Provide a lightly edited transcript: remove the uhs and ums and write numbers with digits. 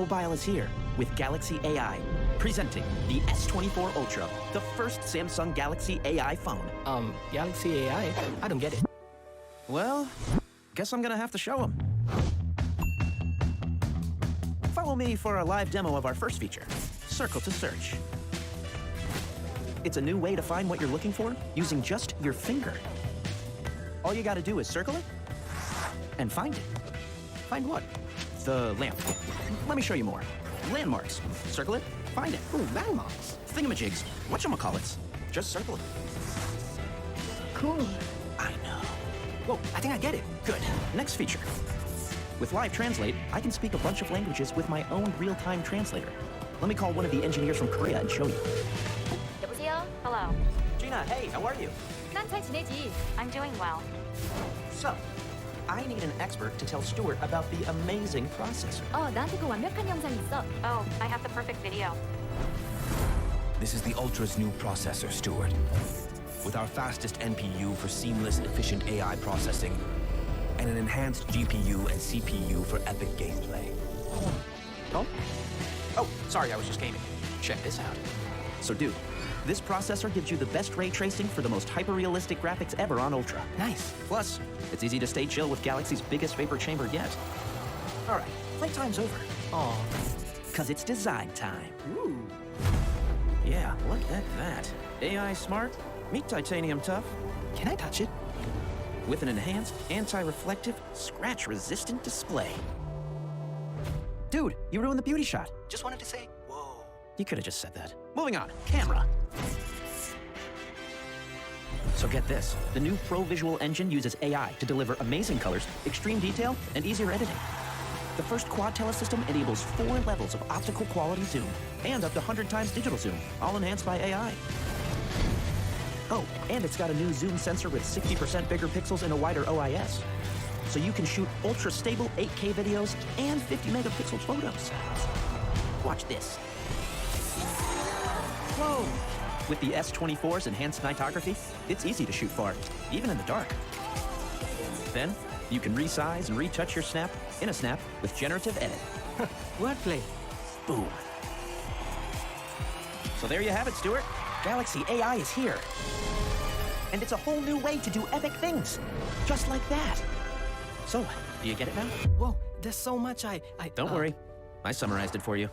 Mobile is here with Galaxy AI, presenting the S24 Ultra, the first Samsung Galaxy AI phone. Galaxy AI? I don't get it. Well, guess I'm gonna have to show them. Follow me for a live demo of our first feature, Circle to Search. It's a new way to find what you're looking for using just your finger. All you gotta do is circle it and find it. Find what? The lamp. Let me show you more. Landmarks. Circle it, find it. Ooh, landmarks. Thingamajigs. Whatchamacallits. Just circle it. Cool. I know. Whoa, I think I get it. Good. Next feature. With Live Translate, I can speak a bunch of languages with my own real-time translator. Let me call one of the engineers from Korea and show you. 여보세요? Hello. Gina, hey, how are you? 난 잘 지내지. I'm doing well. So, I need an expert to tell Stuart about the amazing processor. 나한테 그 완벽한 영상 있어. Oh, I have the perfect video. This is the Ultra's new processor, Stuart. With our fastest NPU for seamless, efficient AI processing, and an enhanced GPU and CPU for epic gameplay. Oh? Oh, sorry, I was just gaming. Check this out. So, dude, this processor gives you the best ray tracing for the most hyper-realistic graphics ever on Ultra. Nice. Plus, it's easy to stay chill with Galaxy's biggest vapor chamber yet. All right, playtime's over. Oh. 'Cause it's design time. Ooh. Yeah, look at that. AI smart, meet titanium tough, Can I touch it? with an enhanced, anti-reflective, scratch-resistant display. Dude, you ruined the beauty shot. Just wanted to say, whoa. You could have just said that. Moving on, camera. So get this, the new Pro Visual engine uses AI to deliver amazing colors, extreme detail, and easier editing. The first quad telesystem enables 4 levels of optical quality zoom and up to 100 times digital zoom, all enhanced by AI. Oh, and it's got a new zoom sensor with 60% bigger pixels and a wider OIS. So you can shoot ultra-stable 8K videos and 50 megapixel photos. Watch this. Whoa! With the S24's enhanced nightography, it's easy to shoot far, even in the dark. Then, you can resize and retouch your snap in a snap with generative edit. Wordplay. Boom. So there you have it, Stuart. Galaxy AI is here. And it's a whole new way to do epic things. Just like that. So, do you get it now? Whoa, there's so much I Don't worry. I summarized it for you.